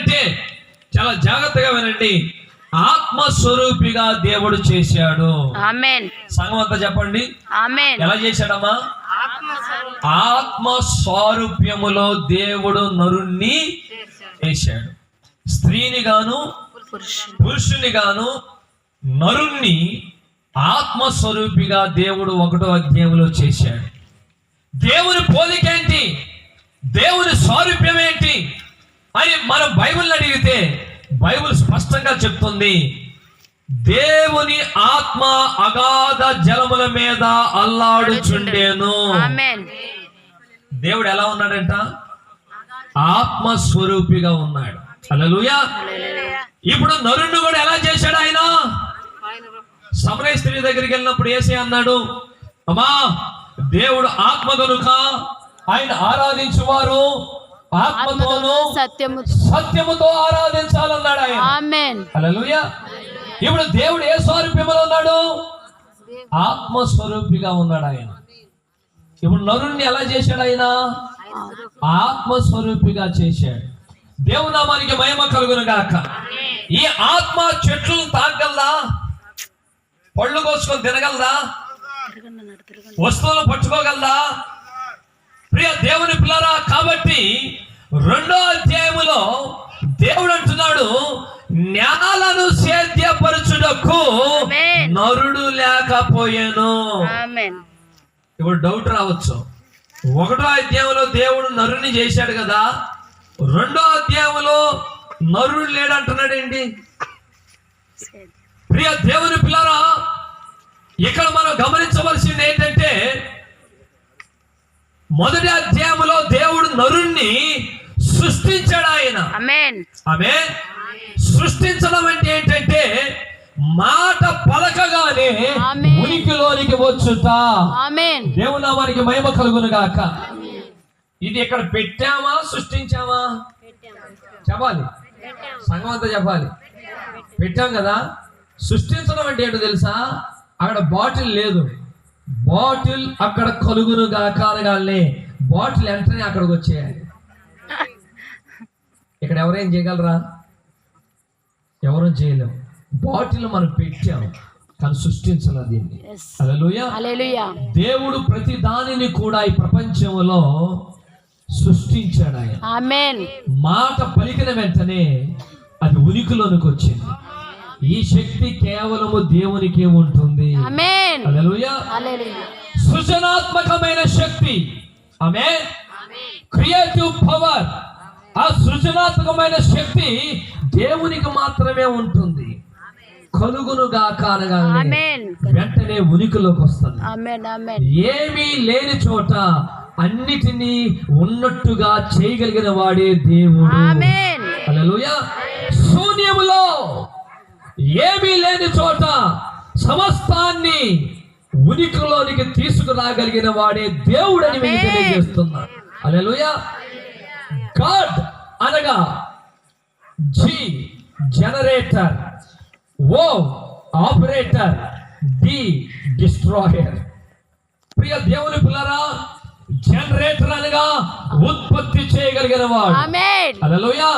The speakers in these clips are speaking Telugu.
ఏంటంటే చాలా జాగ్రత్తగా వినండి, ఆత్మస్వరూపిగా దేవుడు చేశాడు. ఆమేన్. సంఘం అంతా చెప్పండి, ఆమేన్. ఎలా చేశాడమ్మా? ఆత్మ స్వరూప్యములో దేవుడు నరుణ్ణి చేశాడు. స్త్రీని గాను పురుషుని గాను నరుణ్ణి ఆత్మస్వరూపిగా దేవుడు 1వ అధ్యాయంలో చేశాడు. దేవుని పోలిక ఏంటి, దేవుని స్వరూప్యం ఏంటి అని మనం బైబిల్ అడిగితే బైబిల్ స్పష్టంగా చెప్తుంది, దేవుని ఆత్మ అగాధ జలముల మీద అల్లాడుచుండెను. దేవుడు ఎలా ఉన్నాడంట? ఆత్మస్వరూపిగా ఉన్నాడు. హల్లెలూయా. ఇప్పుడు నరుణ్ణి కూడా ఎలా చేశాడు ఆయన? సమరయ స్త్రీ దగ్గరికి వెళ్ళినప్పుడు యేసయ్య అన్నాడు, అమ్మా దేవుడు ఆత్మ కనుక ఆయన ఆరాధించువారు ఆత్మతోను సత్యముతో ఆరాధించాలన్నాడు ఆయన. ఆమేన్. హల్లెలూయా. ఇప్పుడు దేవుడు ఏ స్వరూపంలో ఉన్నాడు? ఆత్మస్వరూపిగా ఉన్నాడు ఆయన. ఇప్పుడు నరుణ్ణి ఎలా చేశాడు ఆయన? ఆత్మస్వరూపిగా చేశాడు. దేవుని నామానికి మహిమ కలుగును గాక. ఈ ఆత్మ చెట్లను తాగలదా? పళ్ళు కోసుకొని తినగలదా? వస్తువులు పట్టుకోగలదా? ప్రియ దేవుని పిల్లరా, కాబట్టి 2వ అధ్యాయములో దేవుడు అంటున్నాడు, జ్ఞానాలను సేద్యపరచుటకు నరుడు లేకపోయాను. ఇప్పుడు డౌట్ రావచ్చు, 1వ అధ్యాయంలో దేవుడు నరుని చేశాడు కదా, 2వ అధ్యాయంలో నరుడు లేడంటున్నాడు ఏంటి? ప్రియ దేవుని పిల్లరా, ఇక్కడ మనం గమనించవలసింది ఏంటంటే, 1వ అధ్యాయంలో దేవుడు నరుణ్ణి సృష్టించాడు ఆయన. ఆమేన్. సృష్టించడం అంటే ఏంటంటే మాట పలకగానే ఉనికిలోనికి వచ్చుట. దేవుని నామానికి మహిమ కలుగును గాక. ఇది ఇక్కడ పెట్టామా సృష్టించామా? చెప్పాలి, సంఘం అంతా చెప్పాలి. పెట్టాం కదా. సృష్టించడం అంటే ఏంటో తెలుసా? అక్కడ బాటిల్ లేదు, బాటిల్ అక్కడ కలుగును గాక అనగానే బాటిల్ వెంటనే అక్కడికి వచ్చేయాలి. ఇక్కడ ఎవరేం చేయగలరా? ఎవరూ చేయలేము. బాటిల్ మనం పెట్టాం కానీ సృష్టించాలి దీన్ని. హల్లెలూయా. దేవుడు ప్రతి దానిని కూడా ఈ ప్రపంచంలో సృష్టించాడు ఆయన. ఆమేన్. మాట పలికిన వెంటనే అది ఉనికిలోనికి వచ్చింది. ఈ శక్తి కేవలము దేవునికే ఉంటుంది. ఆమేన్. హల్లెలూయా. సృజనాత్మకమైన శక్తి. ఆమేన్. Creative power. ఆ సృజనాత్మకమైన శక్తి దేవునికి మాత్రమే ఉంటుంది. కలుగును గాక అనగానే వెంటనే ఉనికిలోకి వస్తుంది. ఏమీ లేని చోట అన్నిటినీ ఉన్నట్టుగా చేయగలిగిన వాడే దేవుడు. హల్లెలూయా. శూన్యములో ఏమీ లేని చోట సమస్తాన్ని ఉనికిలోనికి తీసుకురాగలిగిన వాడే దేవుడు అని మీకు తెలియజేస్తున్నా. హల్లెలూయా. గాడ్ అనగా జీ జనరేటర్, ఓ ఆపరేటర్, డి డిస్ట్రాయర్. ప్రియ దేవుని పిల్లరా, జనరేటర్ అనగా ఉత్పత్తి చేయగలిగిన వాడు. హల్లెలూయా.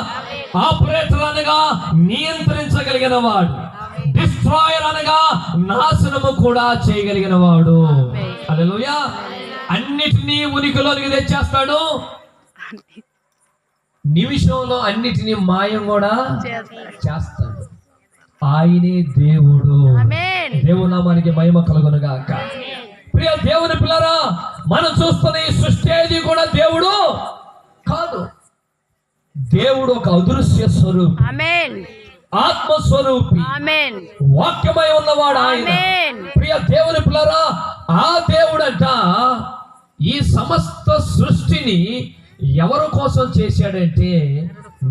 ఆపరేటర్ అనగా నియంత్రించగలిగిన వాడు. డిస్ట్రాయర్ అనగా నాశనము కూడా చేయగలిగిన వాడు. హల్లెలూయా. అన్నిటినీ ఉనికిలోనికి తెచ్చేస్తాడు. నిమిషంలో అన్నిటినీ మాయం కూడా చేస్తాడు. ఆయనే దేవుడు. దేవుని నామానికి మహిమ కలుగును గాక. ప్రియ దేవుని పిల్లరా, మనం చూస్తున్న ఈ సృష్టి ఏది కూడా దేవుడు కాదు. దేవుడు ఒక అదృశ్య స్వరూపి, ఆత్మస్వరూపి, వాక్యమై ఉన్నవాడు ఆయన. ప్రియ దేవుని పిల్లరా, ఆ దేవుడంట ఈ సమస్త సృష్టిని ఎవరి కోసం చేశాడంటే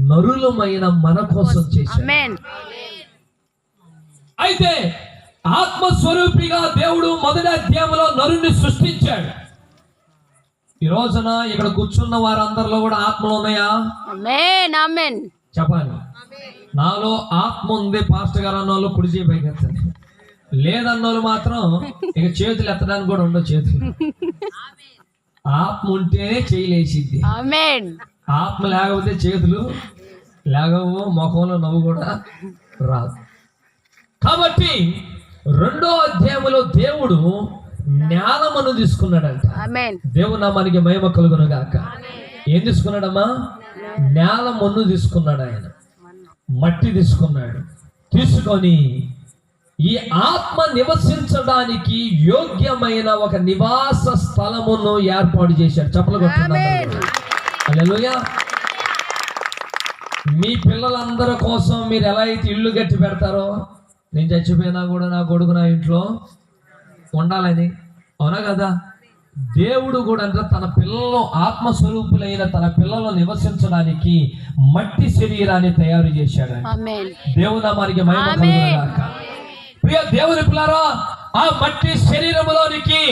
నరులమైన మన కోసం చేశాడు. అయితే ఆత్మస్వరూపిగా దేవుడు 1వ అధ్యాయంలో నరుని సృష్టించాడు. ఈ రోజున ఇక్కడ కూర్చున్న వారందరిలో కూడా ఆత్మలు ఉన్నాయా? చెప్పాలి. నాలో ఆత్మ ఉంది పాస్టర్ గారు అన్న వాళ్ళు కుడి చేయి పైకి ఎత్తండి. లేదన్న వాళ్ళు మాత్రం ఇక చేతులు ఎత్తడానికి కూడా ఉండవు. చేతులు ఆత్మ ఉంటేనే చేయలేసిద్ది. ఆత్మ లేకపోతే చేతులు లేగవు, ముఖంలో నవ్వు కూడా రాదు. కాబట్టి 2వ అధ్యాయంలో దేవుడు జ్ఞానమును తీసుకున్నాడంట. దేవుని నామానికి మహిమ కలుగును గాక. ఏం తీసుకున్నాడమ్మా? జ్ఞానమును తీసుకున్నాడు. ఆయన మట్టి తీసుకున్నాడు. తీసుకొని ఈ ఆత్మ నివసించడానికి యోగ్యమైన ఒక నివాస స్థలమును ఏర్పాటు చేశాడు. చప్పలు కొట్టుకున్నాడు. హల్లెలూయా. మీ పిల్లలందరి కోసం మీరు ఎలా అయితే ఇల్లు కట్టి పెడతారో, నేను చచ్చిపోయినా కూడా నా కొడుకు నా ఇంట్లో ఉండాలని, అవునా కదా? దేవుడు కూడా అంటే తన పిల్లలు, ఆత్మస్వరూపులైన తన పిల్లలు నివసించడానికి మట్టి శరీరాన్ని తయారు చేశాడు. దేవుని నామానికి మహిమ కలుగును గాక. ప్రియ దేవుని పిల్లరా, ఆ మట్టి శరీరములోనికి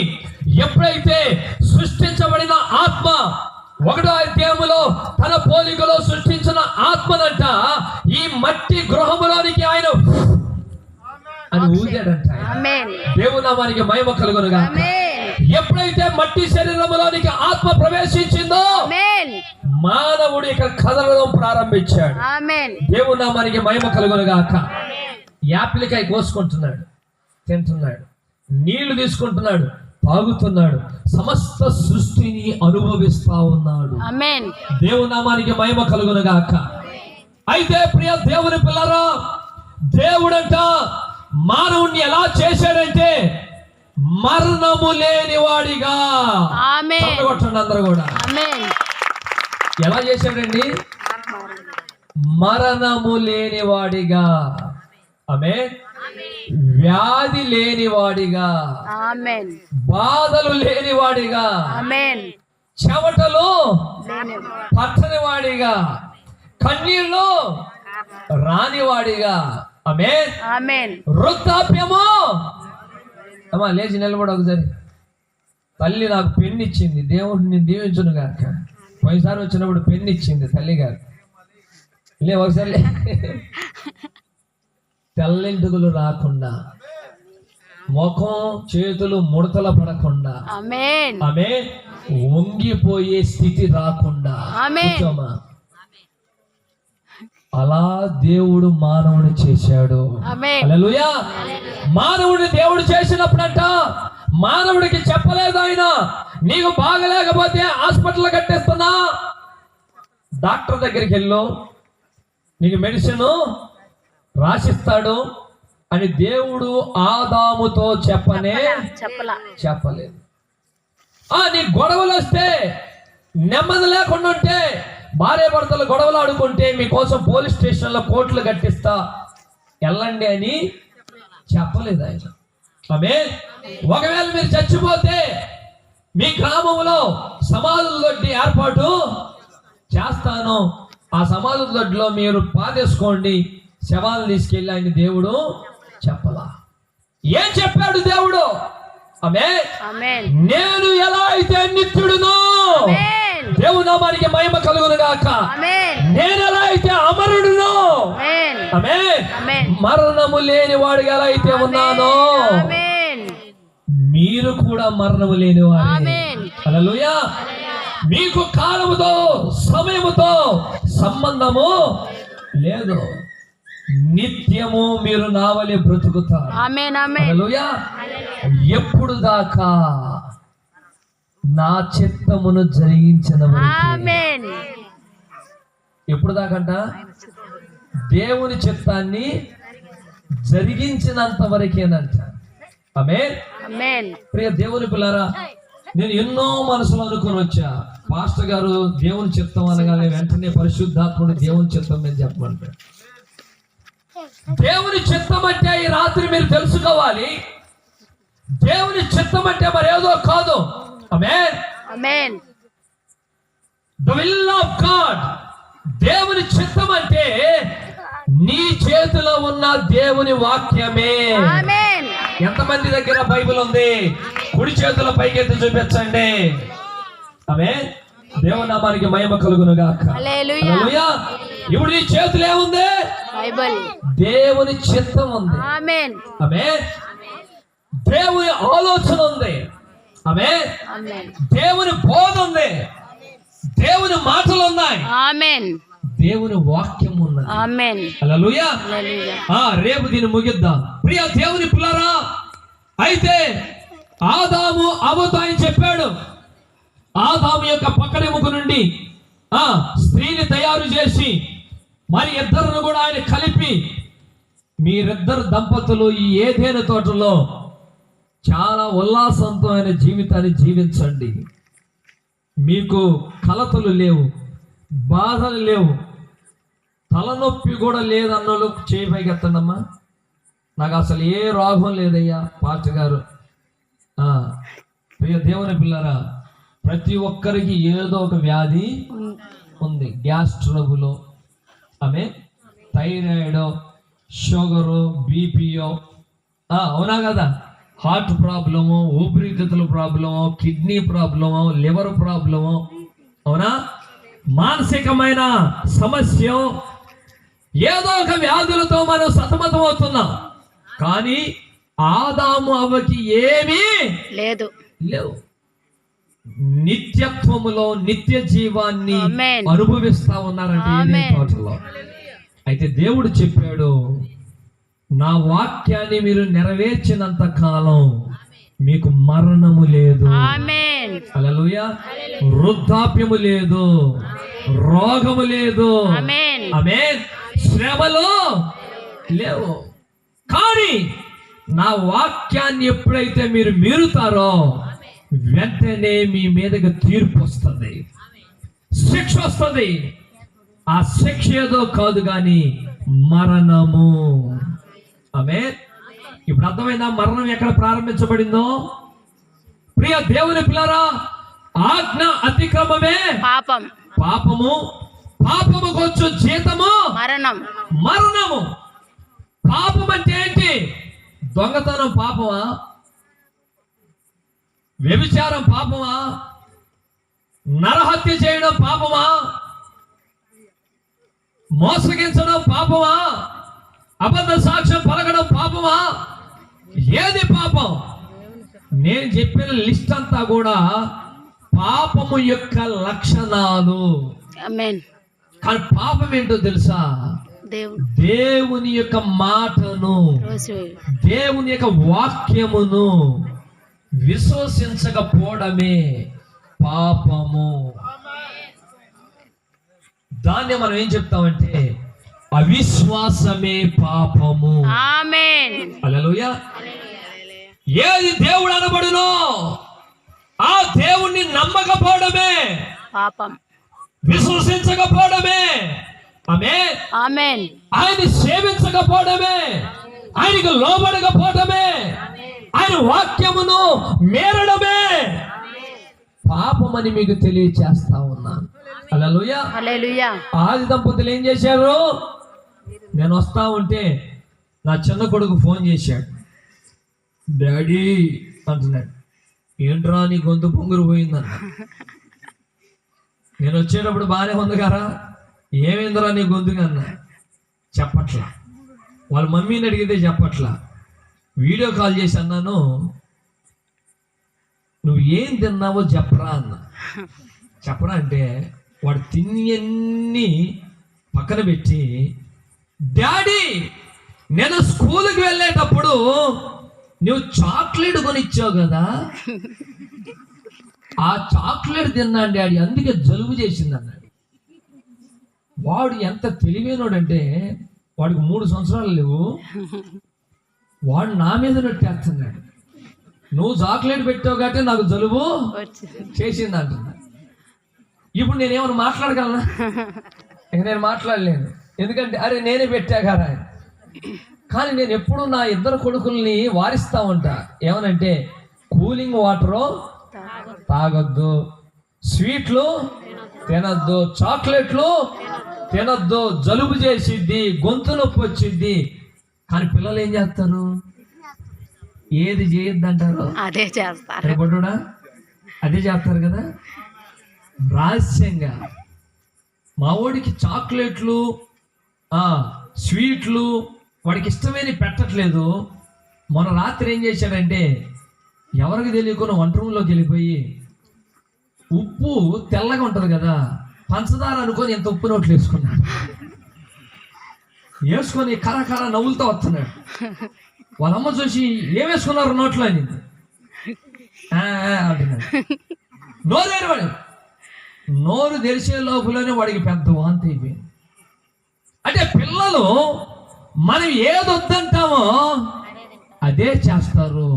ఎప్పుడైతే సృష్టించబడిన ఆత్మ 1వ అధ్యాయములో తన పోలికలో సృష్టించిన ఆత్మనంట ఈ మట్టి గృహములోనికి ఆయన అని ఊదాడంట. దేవుని నామానికి మహిమ కలుగును గాక. ఎప్పుడైతే మట్టి శరీరములోనికి ఆత్మ ప్రవేశించిందో మానవుడు ఇక్కడ కదలడం ప్రారంభించాడు. దేవుని నామానికి మహిమ కలుగును గాక. యాపిల్కాయ కోసుకుంటున్నాడు, తింటున్నాడు, నీళ్లు తీసుకుంటున్నాడు, తాగుతున్నాడు, సమస్త సృష్టిని అనుభవిస్తా ఉన్నాడు. దేవుని నామానికి మహిమ కలుగును గాక. అయితే ప్రియ దేవుని పిల్లరా, దేవుడంట మానవుణ్ణి ఎలా చేశాడంటే మరణము లేని వాడిగా. కొట్టండి అందరూ కూడా. ఎలా చేశాడండి? మరణము లేని వాడిగా. ఆమేన్. వ్యాధి లేని వాడిగా, బాధలు లేని వాడిగా, చెమటలు పట్టని వాడిగా, కన్నీళ్ళు రాని వాడిగా. ఆమేన్. వృద్ధాప్యము. అమ్మా లేచి నిలబడి ఒకసారి. తల్లి నాకు పెన్ను ఇచ్చింది, దేవుడిని దీవించును గాక. పోయినసారి వచ్చినప్పుడు పెన్ను ఇచ్చింది తల్లి గారు. లే ఒకసారి. తెల్లింటుకులు రాకుండా, ముఖం చేతులు ముడతల పడకుండా, ఆమె వంగిపోయే స్థితి రాకుండా, అలా దేవుడు మానవుడు చేశాడు. హల్లెలూయా. మానవుడిని దేవుడు చేసినప్పుడంట మానవుడికి చెప్పలేదు ఆయన, నీకు బాగలేకపోతే హాస్పిటల్ కట్టేస్తున్నా, డాక్టర్ దగ్గరికి వెళ్ళు, నీకు మెడిసిన్ రాసిస్తాడు అని దేవుడు ఆదాముతో చెప్పలేదు. నీ గొడవలు వస్తే, నెమ్మది లేకుండా ఉంటే, భార్య భర్తలు గొడవలు ఆడుకుంటే మీకోసం పోలీస్ స్టేషన్లో కోర్టులు కట్టిస్తా, వెళ్ళండి అని చెప్పలేదు ఆయన. ఆమేన్. ఒకవేళ మీరు చచ్చిపోతే మీ గ్రామంలో సమాధుల దొడ్డి ఏర్పాటు చేస్తాను, ఆ సమాధుల దొడ్డిలో మీరు పాదేసుకోండి, శవాలను తీసుకెళ్ళి ఆయన దేవుడు చెప్పలా. ఏం చెప్పాడు దేవుడు? ఆమేన్. నేను ఎలా అయితే నిత్యుడునో, దేవుని నామానికి మహిమ కలుగును గాక, నేను ఎలా అయితే అమరుడునో, ఆమేన్, మరణము లేని వాడిగా ఎలా అయితే ఉన్నానో మీరు కూడా మరణము లేని వారే. హల్లెలూయా. మీకు కాలముతో సమయముతో సంబంధము లేదు, నిత్యము మీరు నా వలె బ్రతుకుతారు. హల్లెలూయా. ఎప్పుడు దాకా? నా చిత్తమును జరిగించిన వరకు. ఎప్పుడు దాకంట? దేవుని చిత్తాన్ని జరిగించినంత వరకేనంట. ఆమేన్. ప్రియ దేవుని పిల్లరా, నేను ఎన్నో మనసులో అనుకుని వచ్చా, పాస్టర్ గారు దేవుని చిత్తం అనగానే వెంటనే పరిశుద్ధాత్ముడు దేవుని చిత్తం నేను చెప్పమంటాడు. దేవుని చిత్తం అంటే ఈ రాత్రి మీరు తెలుసుకోవాలి, దేవుని చిత్తం అంటే మరేదో కాదు. Amen. The will of God. దేవుని చిత్తం అంటే నీ చేతిలో ఉన్న దేవుని వాక్యమే. ఎంతమంది దగ్గర బైబిల్ ఉంది? కుడి చేతుల పైకెత్తి చూపించండి. ఆమేన్. దేవుని నామానికి మహిమ కలుగును గాక. హల్లెలూయా. ఇప్పుడు నీ చేతులు ఏముంది? బైబిల్. దేవుని చిత్తం ఉంది. ఆమేన్. దేవుని ఆలోచన ఉంది. ఆమేన్. దేవుని బోధ ఉంది. దేవుని మాటలు ఉన్నాయి. దేవుని వాక్యం ఉన్నది. ఆమేన్. హల్లెలూయా. హల్లెలూయా. రేపు దీన్ని ముగిద్దాం. ప్రియ దేవుని పిల్లరా, అయితే ఆదాము అవ్వతో ఆయన చెప్పాడు, ఆదాము యొక్క పక్కనెముక నుండి స్త్రీని తయారు చేసి మరి ఇద్దరును కూడా ఆయన కలిపి మీరిద్దరు దంపతులు ఈ ఏదైనా తోటలో చాలా ఉల్లాసంతమైన జీవితాన్ని జీవించండి. మీకు కలతలు లేవు, బాధలు లేవు, తలనొప్పి కూడా లేదన్నోళ్ళు చేయబోగెత్తండమ్మా. నాకు అసలు ఏ రోగం లేదయ్యా పాస్టర్ గారు. ప్రియ దేవుని పిల్లరా, ప్రతి ఒక్కరికి ఏదో ఒక వ్యాధి ఉంది. గ్యాస్ ట్రబుల్, ఆమె థైరాయిడ్, షుగరు, బీపీఓ, అవునా కదా, హార్ట్ ప్రాబ్లము, ఊపిరితిత్తుల problem, kidney problem, liver problem, అవునా, మానసికమైన సమస్య, ఏదో ఒక వ్యాధులతో మనం సతమతం అవుతున్నాం. కానీ ఆదాము అవ్వకి ఏమీ లేవు. నిత్యత్వములో నిత్య జీవాన్ని అనుభవిస్తా ఉన్నారంటే తోటలో. అయితే దేవుడు చెప్పాడు, నా వాక్యాన్ని మీరు నెరవేర్చినంత కాలం మీకు మరణము లేదు, హల్లెలూయా, వృద్ధాప్యము లేదు, రోగము లేదు, ఆమేన్, శ్రమలు లేవు. కానీ నా వాక్యాన్ని ఎప్పుడైతే మీరు మీరుతారో వెంటనే మీ మీదకి తీర్పు వస్తుంది, శిక్ష వస్తుంది. ఆ శిక్ష ఏదో కాదు కానీ మరణము. ఆమేన్. ఇప్పుడు అర్థమైందా మరణం ఎక్కడ ప్రారంభించబడిందో? ప్రియ దేవుని పిల్లరా, ఆజ్ఞ అతిక్రమమే పాపము, పాపము కొంచెం జీతము మరణము. పాపం అంటే ఏంటి? దొంగతనం పాపమా? వ్యభిచారం పాపమా? నరహత్య చేయడం పాపమా? మోసగించడం పాపమా? అబద్ధ సాక్ష్యం పలకడం పాపమా? ఏది పాపం? నేను చెప్పిన లిస్ట్ అంతా కూడా పాపము యొక్క లక్షణాలు. కానీ పాపం ఏంటో తెలుసా? దేవుని యొక్క మాటను, దేవుని యొక్క వాక్యమును విశ్వసించకపోవడమే పాపము. దాన్ని మనం ఏం చెప్తామంటే అవిశ్వాసమే పాపము. హల్లెలూయా. ఏది దేవుడు అనబడునో ఆ దేవుణ్ణి నమ్మకపోవడమే పాపం, విశ్వసించకపోవడమే, ఆమేన్, ఆయన సేవించకపోవడమే, ఆయనకు లోబడకపోవడమే, ఆయన వాక్యమును మేరడమే పాపమని మీకు తెలియచేస్తా ఉన్నాను. హల్లెలూయా, హల్లెలూయా. ఆది దంపతులు ఏం చేశారు? నేను వస్తా ఉంటే నా చిన్న కొడుకు ఫోన్ చేశాడు, డాడీ అంటున్నాడు. ఏంట్రా నీ గొంతు పొంగురు పోయిందన్న. నేను వచ్చేటప్పుడు బాగానే ఉంది కదా, ఏమైందిరా నీ గొంతుగా అన్న. చెప్పట్లా. వాళ్ళ మమ్మీని అడిగితే చెప్పట్లా. వీడియో కాల్ చేసి అన్నాను, నువ్వు ఏం తిన్నావో చెప్పరా అన్న. చెప్పరా అంటే వాడు తిన్నీ పక్కన పెట్టి, డాడీ నేను స్కూల్కి వెళ్ళేటప్పుడు నువ్వు చాక్లెట్ కొనిచ్చావు కదా, ఆ చాక్లెట్ తిన్నాను డాడీ, అందుకే జలుబు చేసింది అన్నాడు. వాడు ఎంత తెలివైనోడంటే వాడికి 3 సంవత్సరాలు లేవు, వాడు నా మీద నెట్టేస్తున్నాడు. నువ్వు చాక్లెట్ పెట్టావు కాబట్టి నాకు జలుబు చేసింది అంటున్నా. ఇప్పుడు నేనేమన్నా మాట్లాడగలనా? ఇక నేను మాట్లాడలేను, ఎందుకంటే అరే నేనే పెట్టా కదా. కానీ నేను ఎప్పుడు నా ఇద్దరు కొడుకుల్ని వారిస్తా ఉంటా. ఏమనంటే కూలింగ్ వాటరు తాగొద్దు, స్వీట్లు తినద్దు, చాక్లెట్లు తినద్దు, జలుబు చేసిద్ది, గొంతు నొప్పి వచ్చిద్ది. కానీ పిల్లలు ఏం చేస్తారు? ఏది చేయొద్దంటారు అదే చేస్తారు. అదే చేస్తారు కదా రహస్యంగా. మా వాడికి చాక్లెట్లు, స్వీట్లు వాడికి ఇష్టమైన పెట్టట్లేదు. మొన్న రాత్రి ఏం చేశాడంటే ఎవరికి తెలియకుండా వంట రూమ్లోకి వెళ్ళిపోయి ఉప్పు తెల్లగా ఉంటుంది కదా, పంచదార అనుకొని ఎంత ఉప్పు నోట్లు వేసుకున్నాడు. వేసుకొని కర నవ్వులతో వస్తున్నాడు. వాళ్ళమ్మ చూసి ఏం వేసుకున్నారు నోట్లో అని అంటున్నాడు. వాడు నోరు తెరిచే లోపలనే వాడికి పెద్ద వాంతి అయిపోయింది. అంటే పిల్లలు మనం ఏదొద్దంటామో అదే చేస్తారు.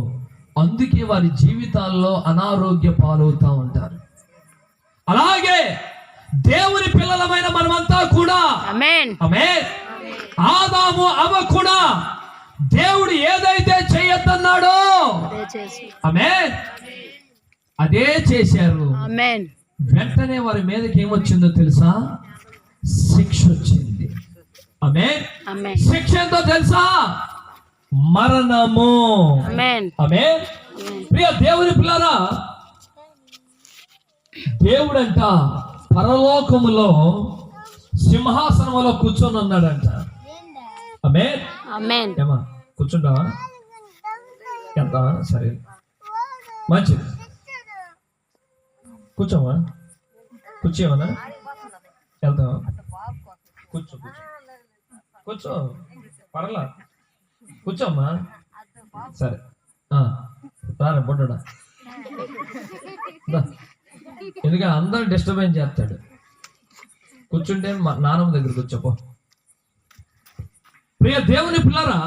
అందుకే వారి జీవితాల్లో అనారోగ్య పాలవుతూ ఉంటారు. అలాగే దేవుని పిల్లలమైన మనమంతా కూడా ఆదాము అవ్వ కూడా దేవుడు ఏదైతే చేయొద్దన్నాడో అదే చేశారు. వెంటనే వారి మీదకి ఏమొచ్చిందో తెలుసా? శిక్ష వచ్చింది. శిక్ష ఎంతో తెలుసా? మరణము. ప్రియ దేవుని పిల్లరా, దేవుడంట పరలోకములో సింహాసనంలో కూర్చొని ఉన్నాడంట. ఏమా కూర్చుంటావా? వెళ్తావా? సరే, మంచిది. కూర్చోమా, కూర్చోమన్నా. వెళ్తావా? కూర్చో కూర్చో, పర్లా, కూర్చోమ్మా. సరే రారా బొడ్డా, ఎందుకంటే అందరూ డిస్టర్బెన్స్ చేస్తాడు. కూర్చుంటే మా నాన్నమ్మ దగ్గర కూర్చోపో. ప్రియ దేవుని పిల్లరా,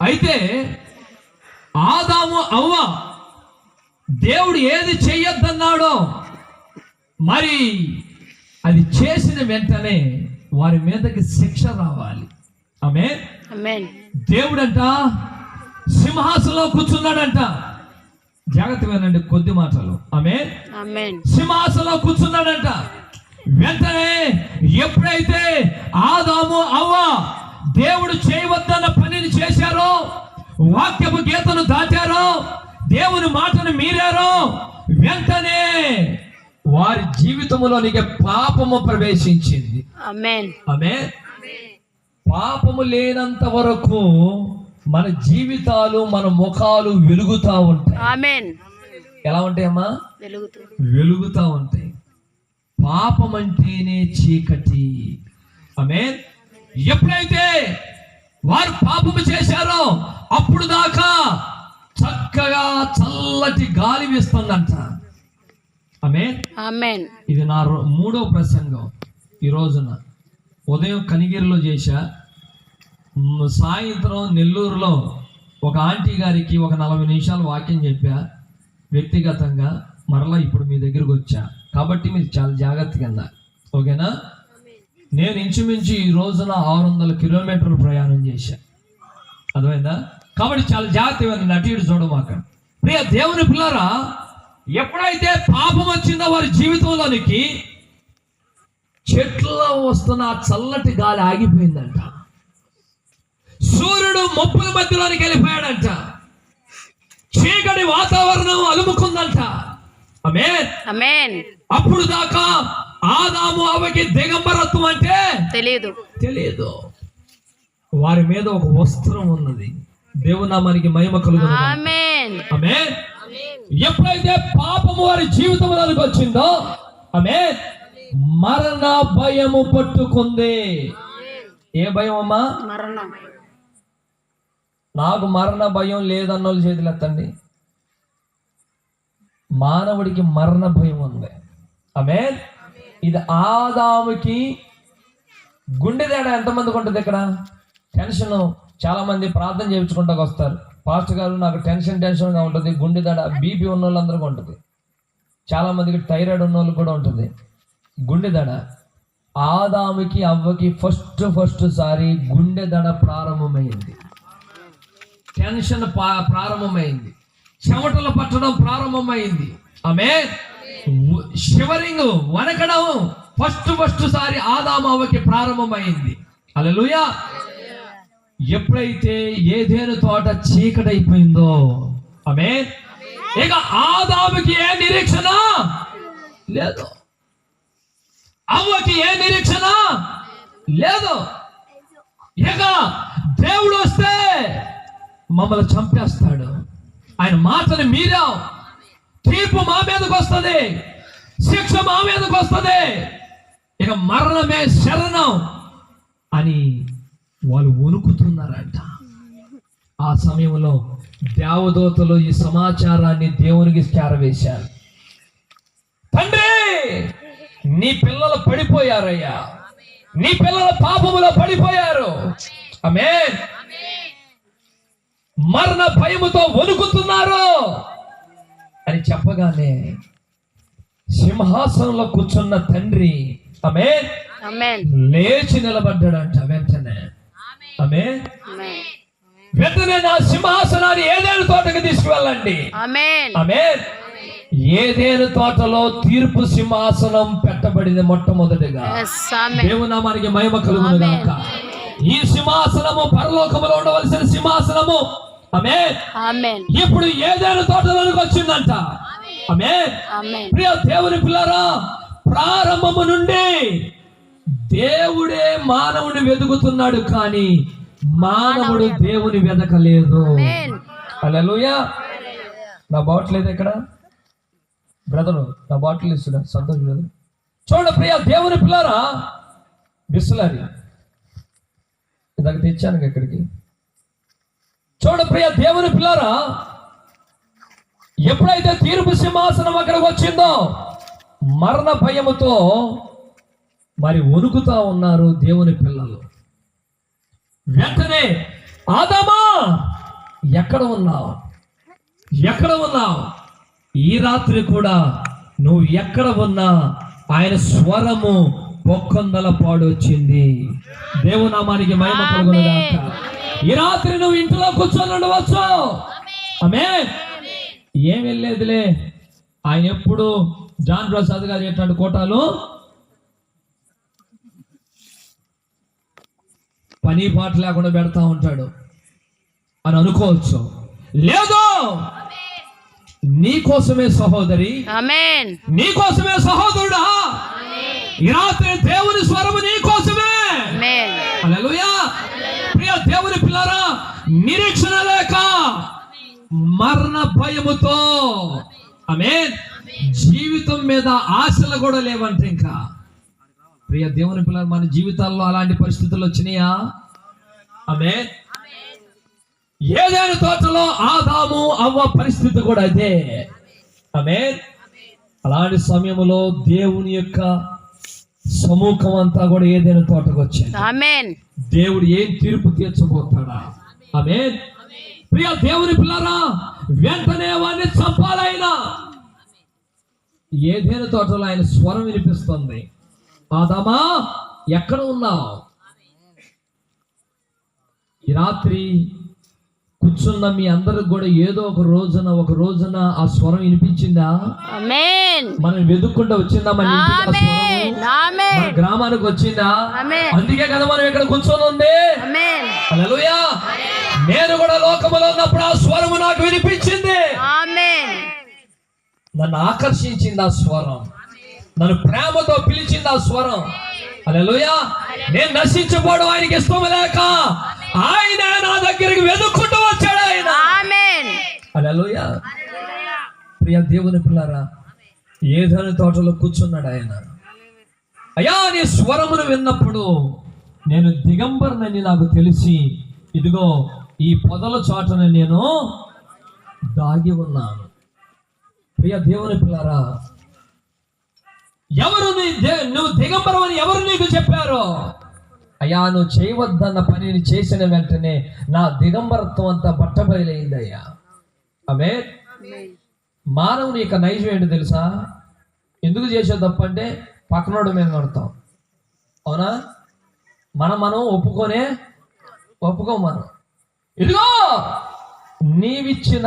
అయితే ఆదాము అవ్వ దేవుడు ఏది చెయ్యొద్దన్నాడో మరి అది చేసిన వెంటనే వారి మీదకి శిక్ష రావాలి. దేవుడంట సింహాసనంలో కూర్చున్నాడంట. జాగ్రత్త వినండి కొద్ది మాటలు. సింహాసనంలో కూర్చున్నాడంట. వెంటనే ఎప్పుడైతే ఆదాము అవ్వ దేవుడు చేయవద్దన్న పనిని చేశారో, వాక్యపు గీతను దాటారో, దేవుని మాటను మీరారో, వెంటనే వారి జీవితంలోనికి పాపము ప్రవేశించింది. పాపము లేనంత వరకు మన జీవితాలు, మన ముఖాలు వెలుగుతా ఉంటాయి. ఎలా ఉంటాయమ్మా? వెలుగుతా ఉంటాయి. పాపం అంటేనే చీకటి. ఎప్పుడైతే వారు పాపము చేశారో అప్పుడు దాకా చక్కగా చల్లటి గాలి వీస్తుందంట. ఇది నా 3వ ప్రసంగం ఈ రోజున. ఉదయం కనిగిరిలో చేశా, సాయంత్రం నెల్లూరులో ఒక ఆంటీ గారికి ఒక 40 నిమిషాలు వాక్యం చెప్పా వ్యక్తిగతంగా. మరలా ఇప్పుడు మీ దగ్గరకు వచ్చా కాబట్టి మీరు చాలా జాగ్రత్తగా ఉన్నారు. ఓకేనా? నేను ఇంచుమించు ఈ రోజున 600 కిలోమీటర్లు ప్రయాణం చేశా. అర్థమైందా? కాబట్టి చాలా జాగ్రత్తగా అటు ఇటు చూడమాక. ప్రియ దేవుని పిల్లరా, ఎప్పుడైతే పాపం వచ్చిందో వారి జీవితంలోనికి చెట్లలో వస్తున్న ఆ చల్లటి గాలి ఆగిపోయిందంట. సూర్యుడు మబ్బుల మధ్యలోనికి వెళ్ళిపోయాడంట. చీకటి వాతావరణం అలుముకుందంట. అప్పుడు దాకా ఆదాము అవ్వకి దిగంబరత్వం అంటే తెలియదు. వారి మీద ఒక వస్త్రం ఉన్నది. దేవునామానికి మహిమ కలుగును. ఎప్పుడైతే పాపము వారి జీవితంలోకి వచ్చిందో మరణ భయము పట్టుకుంది. ఏ భయం అమ్మా? మరణం. నాకు మరణ భయం లేదన్నోళ్ళు చేతులు ఎత్తండి. మానవుడికి మరణ భయం ఉంది. ఇది ఆదాముకి గుండె తేడా ఎంతమందికి ఉంటుంది? ఇక్కడ టెన్షన్. చాలా మంది ప్రార్థన చేయించుకుంటూ వస్తారు. పాస్టర్ గారు నాకు టెన్షన్గా ఉంటుంది, గుండె దడ, బీపీ ఉన్న వాళ్ళందరికీ ఉంటుంది. చాలా మందికి థైరాయిడ్ ఉన్న వాళ్ళకి కూడా ఉంటుంది గుండె దడ. ఆదాముకి అవ్వకి ఫస్ట్ సారి గుండె దడ ప్రారంభమైంది. టెన్షన్ ప్రారంభమైంది. చెమటలు పట్టడం ప్రారంభమైంది. షివరింగ్, వణకడం ఫస్ట్ సారి ఆదాము అవ్వకి ప్రారంభమైంది. హల్లెలూయా. ఎప్పుడైతే ఏదేను తోట చీకటైపోయిందో ఇక ఆదాముకి ఏ నిరీక్షణ లేదు, అవ్వకి ఏ నిరీక్షణ లేదు. ఇక దేవుడు వస్తే మమ్మల్ని చంపేస్తాడు, ఆయన మాటను మీరాం, తీర్పు మా మీదకి వస్తుంది, శిక్ష మా మీదకి వస్తుంది, ఇక మరణమే శరణం అని వాళ్ళు వణుకుతున్నారంట. ఆ సమయంలో దేవదూతలు ఈ సమాచారాన్ని దేవునికి చేరవేశారు. తండ్రి, నీ పిల్లలు పడిపోయారయ్యా, నీ పిల్లల పాపములో పడిపోయారు. ఆమేన్. మరణ భయముతో వణుకుతున్నారు అని చెప్పగానే సింహాసనంలో కూర్చున్న తండ్రి ఆమేన్ లేచి నిలబడ్డాడంట. వెంటనే ఆమేన్. వెంటనే నా సింహాసనాన్ని ఏదేను తోటకి తీసుకువెళ్ళండి. ఆమేన్. ఏదేను తోటలో తీర్పు సింహాసనం పెట్టబడింది మొట్టమొదటిగా. దేవుని నామానికి మహిమ కలుగును గాక. ఈ సింహాసనము పరలోకములో ఉండవలసిన సింహాసనము ఆమేన్ ఇప్పుడు ఏదేను తోటలోకి వచ్చిందంట. ఆమేన్. ప్రియ దేవుని పిల్లరా, ప్రారంభము నుండి దేవుడే మానవుని వెతుకుతున్నాడు, కానీ మానవుడు దేవుని వెతకలేదు. హల్లెలూయా. నా బాటిల్ ఏది ఇక్కడ బ్రదరు? నా బాటిల్ ఇస్తున్నా, సంతోషం లేదు. చూడండి ప్రియ దేవుని పిల్లరా, బిస్లరీ ఇందాక తెచ్చాను ఇక్కడికి. చూడండి ప్రియ దేవుని పిల్లరా, ఎప్పుడైతే తీర్పు సింహాసనం అక్కడికి వచ్చిందో మరణ భయముతో మరి వణుకుతా ఉన్నారు దేవుని పిల్లలు. వెంటనే ఆదామా ఎక్కడ ఉన్నావు, ఎక్కడ ఉన్నావు? ఈ రాత్రి కూడా నువ్వు ఎక్కడ ఉన్నా ఆయన స్వరము పొక్కొందల పాడు వచ్చింది. దేవునామానికి మహిమ కలుగును గాక. ఈ రాత్రి నువ్వు ఇంట్లో కూర్చొని ఉండవచ్చు. ఆమేన్. ఏం వెళ్ళేదిలే, ఆయన ఎప్పుడు జాన్ ప్రసాద్ గారు ఎట్లాంటి కోటాలు పని పాట లేకుండా పెడతా ఉంటాడు అని అనుకోవచ్చు. లేదు, నీకోసమే సహోదరి, నీకోసమే సహోదరుడా, ఈ రాత్రి దేవుని స్వరము నీకోసమే. హల్లెలూయా. ప్రియ దేవుని పిల్లరా, నిరీక్షణ లేక మరణ భయముతో ఆమేన్ జీవితం మీద ఆశలు కూడా లేవంటే ఇంకా. ప్రియ దేవుని పిల్లలు, మన జీవితాల్లో అలాంటి పరిస్థితులు వచ్చినాయా? ఆమేన్. ఏదైనా తోటలో ఆదాము అవ్వ పరిస్థితి కూడా అదే. ఆమేన్. అలాంటి సమయంలో దేవుని యొక్క సముఖం అంతా కూడా ఏదైనా తోటకు వచ్చింది. ఆమేన్. దేవుడు ఏం తీర్పు తీర్చబోతాడా? ఆమేన్. ప్రియ దేవుని పిల్లరా, వెంటనే వాడిని చంపాలైనా ఏదైనా తోటలో ఆయన స్వరం వినిపిస్తుంది. ఆదామా ఎక్కడ ఉన్నావు? ఈ రాత్రి కూర్చున్న మీ అందరికి కూడా ఏదో ఒక రోజున ఆ స్వరం వినిపించిందా? మనం వెతుక్కుంటూ వచ్చిందా? మన ఇంటికి మన గ్రామానికి వచ్చిందా? అందుకే కదా మనం ఇక్కడ కూర్చొని ఉంది. హల్లెలూయా. నేను కూడా లోకములో ఉన్నప్పుడు ఆ స్వరము నాకు వినిపించింది. నన్ను ఆకర్షించింది ఆ స్వరం, నన్ను ప్రేమతో పిలిచింది ఆ స్వరం. హల్లెలూయా. నేను నశించబోవడం ఆయనకి ఇష్టం లేక ఆయన నా దగ్గరికి వెతుక్కుంటూ వచ్చాడు ఆయన. హల్లెలూయా. ప్రియ దేవుని పిల్లరా, ఏదైనా తోటలో కూర్చున్నాడు ఆయన. అయ్యా, నీ స్వరమును విన్నప్పుడు నేను దిగంబరనని నాకు తెలిసి ఇదిగో ఈ పొదల చోటన నేను దాగి ఉన్నాను. ప్రియ దేవుని పిల్లరా, ఎవరు నువ్వు దిగంబరం అని ఎవరు నీకు చెప్పారో? అయ్యా, నువ్వు చేయవద్దన్న పనిని చేసిన వెంటనే నా దిగంబరత్వం అంతా బట్టబయలైంది అయ్యా. ఆమేన్. మానవుని యొక్క నైజం ఏంటో తెలుసా? ఎందుకు చేసే తప్పు అంటే పక్కనోడు మీద కొడతాం. అవునా? మనం ఒప్పుకోం మనం. ఇదిగో నీవిచ్చిన,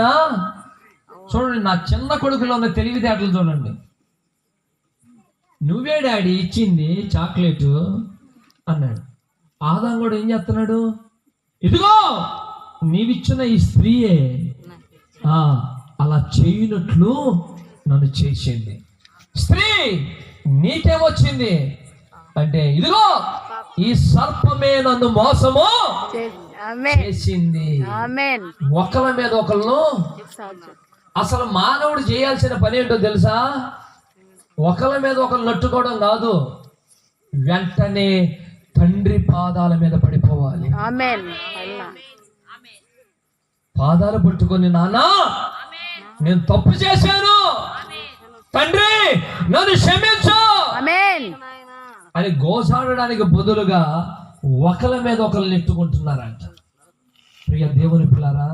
చూడండి నా చిన్న కొడుకులో ఉన్న తెలివితేటలు చూడండి. నువ్వే డాడీ ఇచ్చింది చాక్లెట్ అన్నాడు. ఆదాం కూడా ఏం చేస్తున్నాడు? ఇదిగో నీవిచ్చిన ఈ స్త్రీయే అలా చేయనట్లు నన్ను చేసింది. స్త్రీ నీకేమొచ్చింది అంటే ఇదిగో ఈ సర్పమే నన్ను మోసము చేసింది. ఒకళ్ళ మీద ఒకళ్ళు. అసలు మానవుడు చేయాల్సిన పని ఏంటో తెలుసా? ఒకళ్ళ మీద ఒకరు నట్టుకోవడం కాదు, వెంటనే తండ్రి పాదాల మీద పడిపోవాలి. పాదాలు పట్టుకొని, నాన్నా నేను తప్పు చేశాను, తండ్రి నన్ను క్షమించు అని గోసాడడానికి బదులుగా ఒకళ్ళ మీద ఒకరు నెట్టుకుంటున్నారంట. ప్రియ దేవుని పిల్లారా,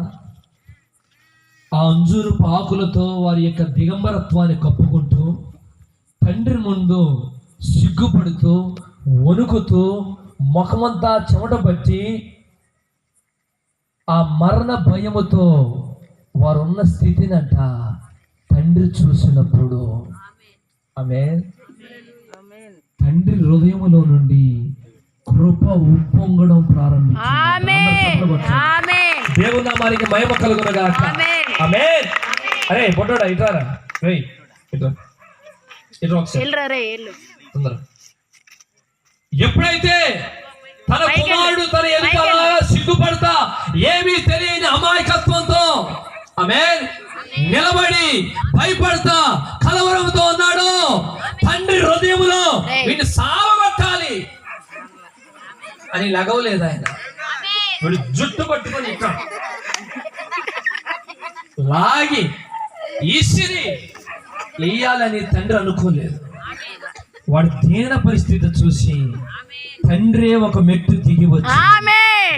ఆ అంజూరు ఆకులతో వారి యొక్క దిగంబరత్వాన్ని కప్పుకుంటూ తండ్రి ముందు సిగ్గుపడుతూ వణుకుతూ ముఖమంతా చెమట పట్టి ఆ మరణ భయముతో వారున్న స్థితినంట తండ్రి చూసినప్పుడు తండ్రి హృదయములో నుండి కృప ఉప్పొంగడం ప్రారంభించింది. దేవుని నామానికి మహిమ కలుగును గాక. ఆమేన్. అరే పొట్టోడా ఇట్రారా, రేయ్ ఎప్పుడైతే తన కుమారుడు తన ఎదుట సిగ్గుపడతా ఏమీ తెలియని అమాయకత్వంతో ఆమేన్ నిలబడి భయపడతా కలవరంతో ఉన్నాడు, తండ్రి హృదయములో వీడిని సావగొట్టాలి అని లగవలేదు ఆయన. వీడు జుట్టు పట్టుకొని ఇక్కడ లాగి ఈసిరి వేయాలని తండ్రి అనుకోలేదు. వాడి దీన పరిస్థితి చూసి తండ్రి ఒక మెట్టు దిగి వచ్చి,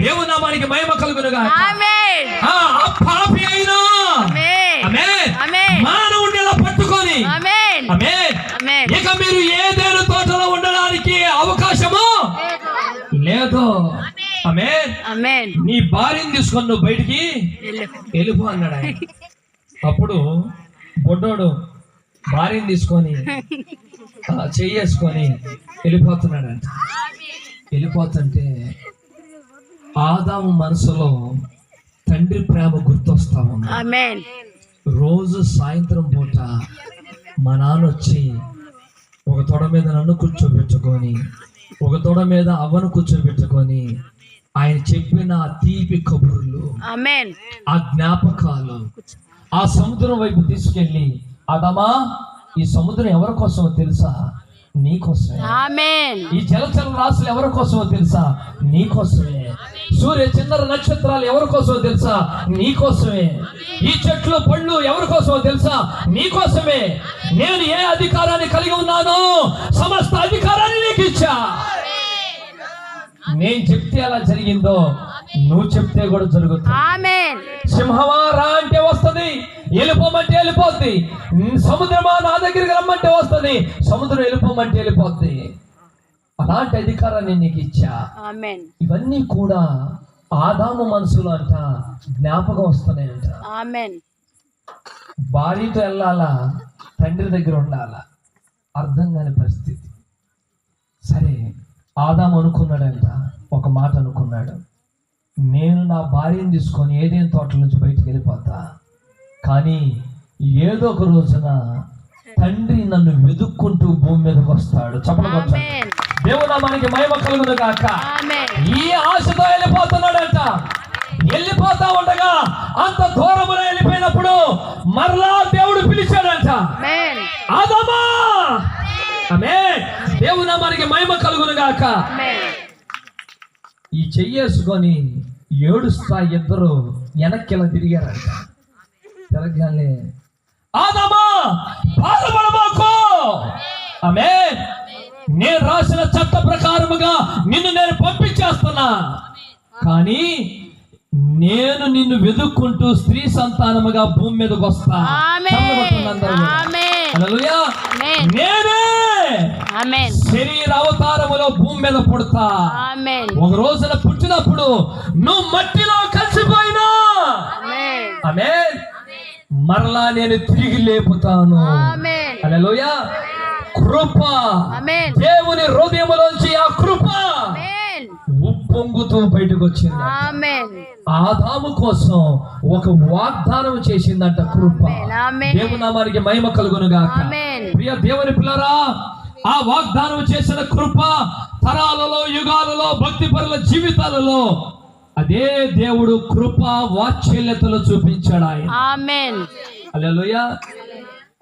దేవుని నామానికి మహిమ కలుగునుగా, పాపి అయినా మానవుడిని ఇలా పట్టుకొని ఇక మీరు ఏదైనా తోటలో ఉండడానికి అవకాశము లేదు, నీ భార్యను తీసుకొని నువ్వు బయటికి వెళ్ళిపో అన్నాడు ఆయన. అప్పుడు బొడ్డోడు భార్యను తీసుకొని చెయ్యేసుకొని వెళ్ళిపోతున్నాడంట. వెళ్ళిపోతుంటే ఆదాము మనసులో తండ్రి ప్రేమ గుర్తొస్తా ఉంది. రోజు సాయంత్రం పూట మా నాన్న వచ్చి ఒక తొడ మీద నన్ను కూర్చోబెట్టుకొని ఒక తొడ మీద అవ్వను కూర్చోబెట్టుకొని ఆయన చెప్పిన ఆ తీపి కబుర్లు, ఆ జ్ఞాపకాలు ఆ సముద్రం వైపు తీసుకెళ్ళి, అదమా ఈ సముద్రం ఎవరి కోసమో తెలుసా? నీకోసమే. ఈ జలచర రాశులు ఎవరి కోసమో తెలుసా? నీకోసమే. సూర్య చంద్ర నక్షత్రాలు ఎవరి కోసమో తెలుసా? నీకోసమే. ఈ చెట్లు పళ్ళు ఎవరి కోసమో తెలుసా? నీకోసమే. నేను ఏ అధికారాన్ని కలిగి ఉన్నానో సమస్త అధికారాన్ని నీకు ఇచ్చా. నేను చెప్తే ఎలా జరిగిందో నువ్వు చెప్తే కూడా జరుగుతుంది. సింహమా రా అంటే వస్తుంది, వెళ్ళిపోమంటే వెళ్ళిపోద్ది. సముద్రమా నా దగ్గరికి రమ్మంటే వస్తుంది, సముద్రం వెళ్ళిపోమంటే వెళ్ళిపోద్ది. అలాంటి అధికారాన్ని నీకు ఇచ్చా. ఇవన్నీ కూడా ఆదాము మనసులో అంట జ్ఞాపకం వస్తున్నాయంట. భార్యతో వెళ్ళాలా, తండ్రి దగ్గర ఉండాలా, అర్థం కాని పరిస్థితి. సరే ఆదాము అనుకున్నాడంట, ఒక మాట అనుకున్నాడు, నేను నా భార్యను తీసుకొని ఏదేం తోటల నుంచి బయటకు వెళ్ళిపోతా, కానీ ఏదో ఒక రోజున తండ్రి నన్ను వెతుక్కుంటూ భూమి మీదకి వస్తాడు. చెప్పలేదు దేవుడు మనకి మహిమ కలుగును గాక. ఈ ఆశతో వెళ్ళిపోతున్నాడంట. వెళ్ళిపోతా ఉండగా అంత దూరమున వెళ్ళిపోయినప్పుడు మరలా దేవుడు పిలిచాడంట, ఆదామా. ఆమేన్. దేవుడు మనకి మహిమ కలుగును గాక. ఈ చెయ్యేసుకొని ఏడుస్తా ఇద్దరు వెనక్కి ఇలా తిరిగారంట. తిరగగానే ఆదామా బాధపడమాకు, ఆమేన్, నేను రాసిన చట్ట ప్రకారముగా నిన్ను నేను పంపించేస్తున్నా, కానీ నేను నిన్ను వెతుక్కుంటూ స్త్రీ సంతానముగా భూమి మీదకి వస్తా. నేనే శరీర అవతారములో భూమి మీద పుడతా. ఒక రోజున పుట్టినప్పుడు నువ్వు మట్టిలో కలిసిపోయినా ఆమేన్, మరలా నేను తిరిగి లేపుతాను. హల్లెలూయా. కృప, దేవుని హృదయములోంచి ఆ కృప ఉప్పొంగుతూ బయటకు వచ్చింది. ఆదాము కోసం ఒక వాగ్దానం చేసిందంట కృప. దేవుని నామానికి మహిమ కలుగును గాక. ప్రియ దేవుని పిల్లరా, ఆ వాగ్దానం చేసిన కృప తరాలలో యుగాలలో భక్తి పరుల జీవితాలలో అదే దేవుడు కృప వాత్సల్యతలో చూపించాడు ఆయన. హల్లెలూయా.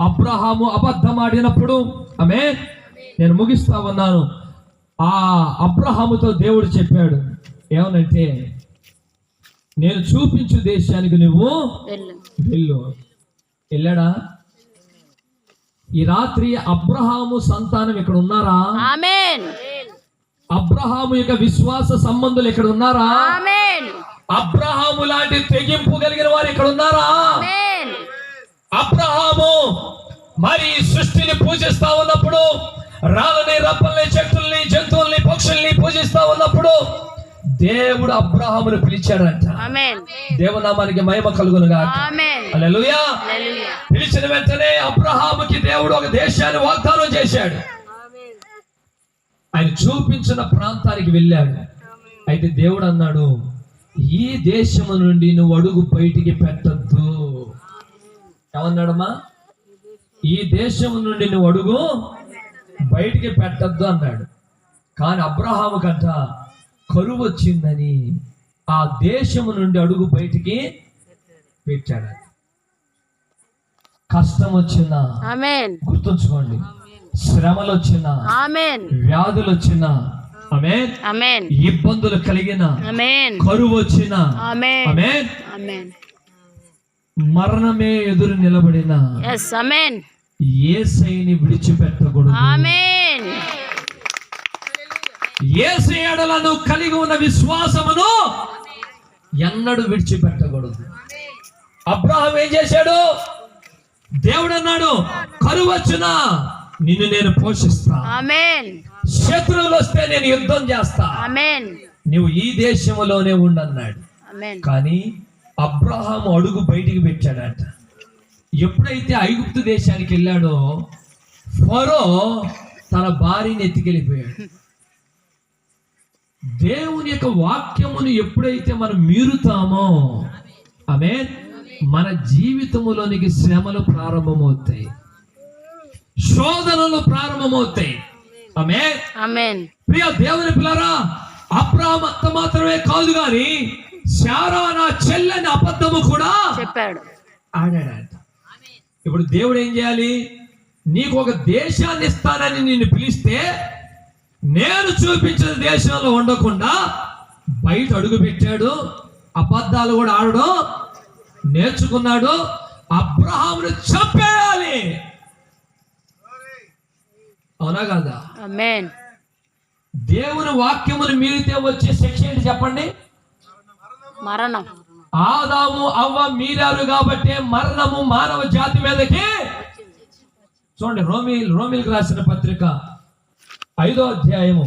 అబ్రహాము అబద్ధం ఆడినప్పుడు నేను ముగిస్తా ఉన్నాను. ఆ అబ్రహాముతో దేవుడు చెప్పాడు ఏమనంటే, నేను చూపించు దేశానికి నువ్వు వెళ్ళు. వెళ్ళాడా? ఈ రాత్రి అబ్రహాము సంతానం ఇక్కడ ఉన్నారా? ఆమేన్. అబ్రహాము యొక్క విశ్వాస సంబంధులు ఇక్కడ ఉన్నారా? ఆమేన్. అబ్రహాము లాంటి తెగింపు కలిగిన వారు ఇక్కడ ఉన్నారా? ఆమేన్. అబ్రహాము మరి సృష్టిని పూజిస్తా ఉన్నప్పుడు, రాళ్ళని, రప్పల్ని, చెట్టుల్ని, జంతువుల్ని, పక్షుల్ని పూజిస్తా ఉన్నప్పుడు దేవుడు అబ్రహామును పిలిచాడంట. దేవునామానికి మహిమ కలుగును గాక. హల్లెలూయా. పిలిచిన వెంటనే అబ్రహాముకి దేవుడు ఒక దేశాన్ని వాగ్దానం చేశాడు. ఆయన చూపించిన ప్రాంతానికి వెళ్ళాడు. అయితే దేవుడు అన్నాడు, ఈ దేశము నుండి నువ్వు అడుగు బయటికి పెట్టద్దు. ఏమన్నాడమ్మా? ఈ దేశం నుండి నువ్వు అడుగు బయటికి పెట్టద్దు అన్నాడు. కానీ అబ్రహాము కంట కరువు వచ్చిందని ఆ దేశము నుండి అడుగు బయటికి పెట్టాడు. కష్టం వచ్చినా గుర్తుంచుకోండి, శ్రమలు వచ్చినా, వ్యాధులు వచ్చినా, ఇబ్బందులు కలిగిన, కరువు వచ్చినా, మరణమే ఎదురు నిలబడిన యేసయ్యని విడిచిపెట్టకూడదు. యేసయ్య యెడల కలిగి ఉన్న విశ్వాసమును ఎన్నడూ విడిచిపెట్టకూడదు. అబ్రహాం ఏం చేశాడు? దేవుడు అన్నాడు, కరువు వచ్చినా నిన్ను నేను పోషిస్తా, శత్రువులు వస్తే నేను యుద్ధం చేస్తా, నువ్వు ఈ దేశంలోనే ఉండన్నాడు. కానీ అబ్రహాము అడుగు బయటికి పెట్టాడట. ఎప్పుడైతే ఐగుప్తు దేశానికి వెళ్ళాడో ఫరో తన భార్యని ఎత్తుకెళ్ళిపోయాడు. దేవుని యొక్క వాక్యమును ఎప్పుడైతే మనం మీరుతామో మన జీవితంలోనికి శ్రమలు ప్రారంభమవుతాయి, శోధనలు ప్రారంభమవుతాయి. ప్రియ దేవుని పిల్లరా, అబ్రహాము అంత మాత్రమే కాదు గాని శారా నా చెల్లని అబద్ధము కూడా చెప్పాడు, ఆడాడంట. ఇప్పుడు దేవుడు ఏం చేయాలి? నీకు ఒక దేశాన్ని ఇస్తానని నిన్ను పిలిస్తే నేను చూపించిన దేశంలో ఉండకుండా బయట అడుగు పెట్టాడు. అబద్ధాలు కూడా ఆడడం నేర్చుకున్నాడు. అబ్రహామును చంపేయాలి, అవునా కాదా? దేవుని వాక్యమును మీరితే వచ్చే శిక్ష ఏంటి చెప్పండి? మరణం. ఆదాము అవ్వ మీరారు కాబట్టి మరణము మానవ జాతి మీదకి. చూడండి, రోమిలకు రాసిన పత్రిక 5వ అధ్యాయము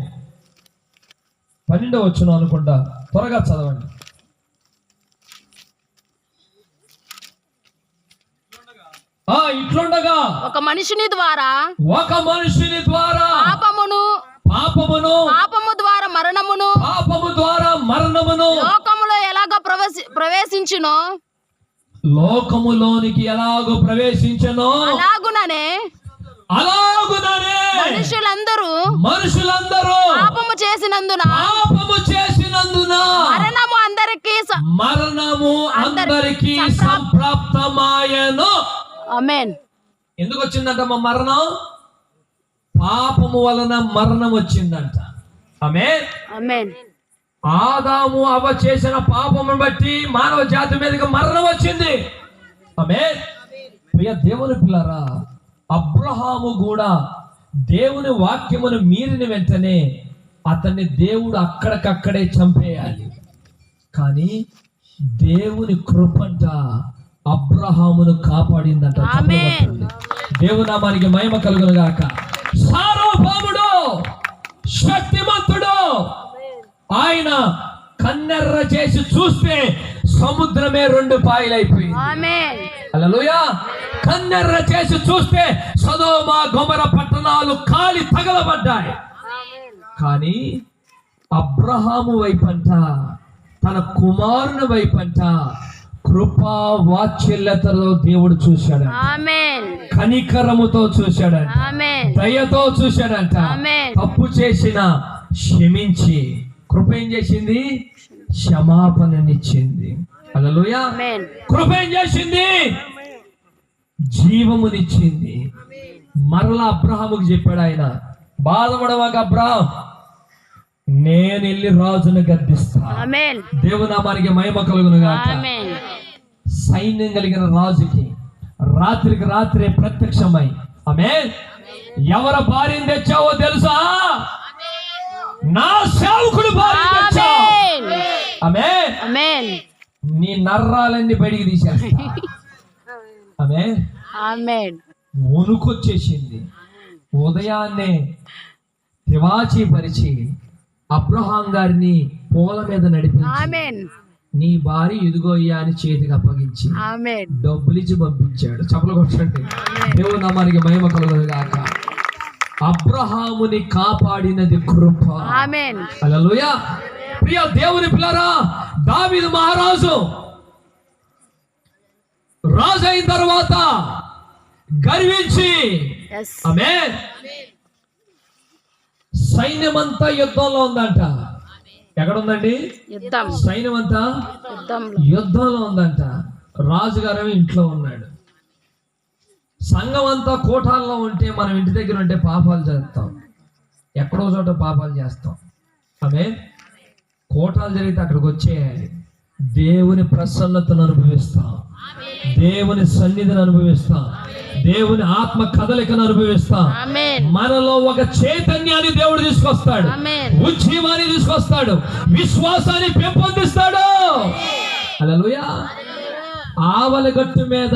12వ వచనం అనుకుంటా, త్వరగా చదవండి. ఇట్లుండగా ఒక మనిషిని ద్వారా పాపము ద్వారా మరణమును లోకములో ఎలాగో ప్రవేశించునో, లోకములోనికి ఎలాగో ప్రవేశించనో అలాగుననే మనుషులందరూ పాపము చేసినందున మరణము అందరికీ సంప్రాప్తమాయెను. ఆమేన్. ఎందుకు వచ్చిందంట మరణం? పాపము వలన మరణం వచ్చిందంట. ఆమేన్. ఆదాము అవ్వ చేసిన పాపమును బట్టి మానవ జాతి మీదకి మరణం వచ్చింది. ఆమేన్. ప్రియ దేవుని పిల్లరా, అబ్రహాము కూడా దేవుని వాక్యమును మీరిన వెంటనే అతన్ని దేవుడు అక్కడికక్కడే చంపేయాలి. కానీ దేవుని కృపంట అబ్రహామును కాపాడిందంట. దేవునామానికి మహిమ కలుగును గాక. సార్వభౌముడు, శక్తిమంతుడు, ఆయన కన్నెర్ర చేసి చూస్తే సముద్రమే 2 పాయలైపోయింది. హల్లెలూయా. కన్నెర్ర చేసి చూస్తే సొదొమ గొమొర పట్టణాలు కాలి తగలబడ్డాయి. కానీ అబ్రహాము వైపంట, తన కుమారుని వైపంట కృపా వాత్సల్యతలో దేవుడు చూశాడు. కనికరముతో చూశాడంట, దయతో చూశాడంట. తప్పు చేసిన క్షమించి కృప ఏం చేసింది? క్షమాపణనిచ్చింది. హల్లెలూయా. కృప ఏం చేసింది? జీవమునిచ్చింది. మరలా అబ్రహాముకు చెప్పాడు ఆయన, బాధపడవాక అబ్రహాం, నేను వెళ్ళి రాజును గద్దిస్తా. ఆమేన్. దేవుని నామానికి మహిమ కలుగును గాక. ఆమేన్. సైన్యం కలిగిన రాజుకి రాత్రికి రాత్రే ప్రత్యక్షమై, ఆమేన్, ఎవరి భార్యను తెచ్చావో తెలుసా? నా సేవకుడు భార్య తెచ్చావు. ఆమేన్. ఆమేన్. నీ నర్రాలన్నీ బయటికి తీసేస్తా. ఆమేన్. ఆమేన్. వణుకొచ్చేసింది. ఉదయాన్నే తివాచీ పరిచి అబ్రహాం గారిని పూల మీద నడిపించి, ఆమేన్. నీ భార్య ఇదిగోయ్యా అని చేతికి అప్పగించి ఆమేన్. డబ్బులిచ్చి పంపించాడు. చప్పలు కొట్టండి. దేవుని నామానికి మహిమ కలుగును గాక. అబ్రహాముని కాపాడినది కృప. ఆమేన్. హల్లెలూయా. ప్రియ దేవుని పిల్లరా, దావీదు మహారాజు రాజు అయిన తర్వాత గర్వించి, yes, ఆమేన్, సైన్యమంతా యుద్ధంలో ఉందంట. ఎక్కడ ఉందండి? యుద్ధం. సైన్యమంతా యుద్ధంలో. యుద్ధంలో ఉందంట. రాజుగారు ఇంట్లో ఉన్నాడు. సంఘం అంతా కోటాల్లో ఉంటే మనం ఇంటి దగ్గర ఉంటే పాపాలు చేస్తాం, ఎక్కడో చోట పాపాలు చేస్తాం. ఆమేన్. కోటాలు జరిగితే అక్కడికి వచ్చేయాలి. దేవుని ప్రసన్నతను అనుభవిస్తాం, దేవుని సన్నిధిని అనుభవిస్తాం, దేవుని ఆత్మ కదలికను అనుభవిస్తాం. ఆమేన్. మనలో ఒక చైతన్యాన్ని దేవుడు తీసుకొస్తాడు, ఆమేన్. ఉజ్జీవాన్ని తీసుకొస్తాడు, విశ్వాసాన్ని పెంపొందిస్తాడు. హల్లెలూయా. ఆవలగట్టు మీద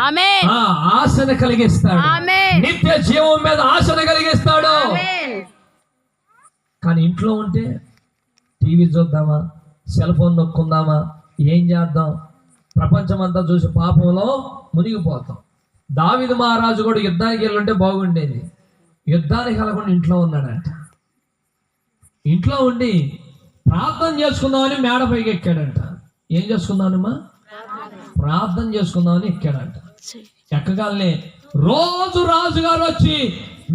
ఆమేన్. ఆశను కలిగిస్తాడు, ఆమేన్. నిత్య జీవం మీద ఆశను కలిగిస్తాడు. ఆమేన్. కానీ ఇంట్లో ఉంటే టీవీ చూద్దామా, సెల్ ఫోన్ నొక్కుందామా, ఏం చేద్దాం, ప్రపంచం అంతా చూసి పాపంలో మునిగిపోతాం. దావీదు మహారాజు కూడా యుద్ధానికి వెళ్ళుంటే బాగుండేది. యుద్ధానికి వెళ్ళకుండా ఇంట్లో ఉన్నాడంట. ఇంట్లో ఉండి ప్రార్థన చేసుకుందామని మేడ పైకి ఎక్కాడంట. ఏం చేసుకుందామమ్మా? ప్రార్థన చేసుకుందామని ఎక్కాడంట. ఎక్కగానే రోజు రాజుగారు వచ్చి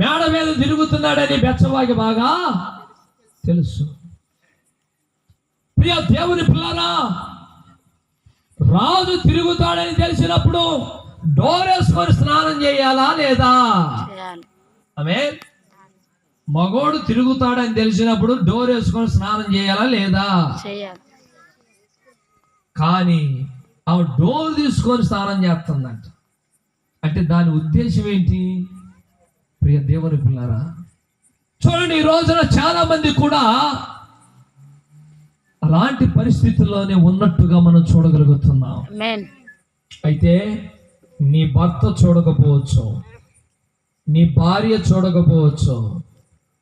మేడ మీద తిరుగుతున్నాడని బెచ్చవాకి బాగా తెలుసు. ప్రియ దేవుని పిల్లరా, రాజు తిరుగుతాడని తెలిసినప్పుడు డోర్ వేసుకొని స్నానం చేయాలా లేదా? చేయాలి. ఆమేన్. మగోడు తిరుగుతాడని తెలిసినప్పుడు డోర్ వేసుకొని స్నానం చేయాలా లేదా? చేయాలి. కానీ ఆమె డోర్ తీసుకొని స్నానం చేస్తుందంట. అంటే దాని ఉద్దేశం ఏంటి? ప్రియ దేవుని పిల్లరా, చూడండి, ఈ రోజున చాలా మంది కూడా అలాంటి పరిస్థితుల్లోనే ఉన్నట్టుగా మనం చూడగలుగుతున్నాం. ఆమేన్. అయితే నీ భర్త చూడకపోవచ్చు, నీ భార్య చూడకపోవచ్చు,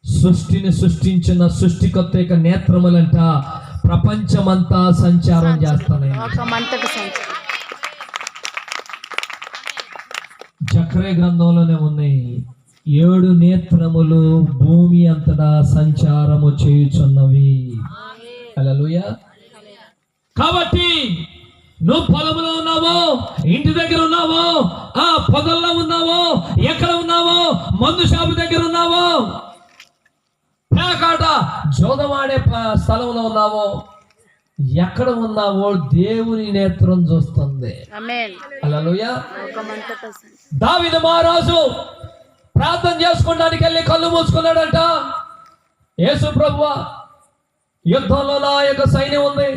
సృష్టిని సృష్టించిన సృష్టికర్త యొక్క నేత్రములంట ప్రపంచమంతా సంచారం చేస్తున్నాయి. లోకమంతటి సంచారం. జకర్యా గ్రంథంలోనే ఉన్నాయి, 7 నేత్రములు భూమి అంతటా సంచారము చేయుచున్నవి. హల్లెలూయా. కాబట్టి నువ్వు పొలంలో ఉన్నావో, ఇంటి దగ్గర ఉన్నావో, పొదల్లో ఉన్నావో, ఎక్కడ ఉన్నావో, మందు షాపు దగ్గర ఉన్నావో, పేకాట జోదమాడే స్థలంలో ఉన్నావో, ఎక్కడ ఉన్నావో దేవుని నేత్రం చూస్తుంది. ఆమేన్. హల్లెలూయా. లోకమంతటి సంచారం. దావీదు మహారాజు ప్రార్థన చేసుకోవడానికి వెళ్ళి కళ్ళు మూసుకున్నాడంట. యేసు ప్రభువా, యుద్ధంలో నా యొక్క సైన్యం ఉంది,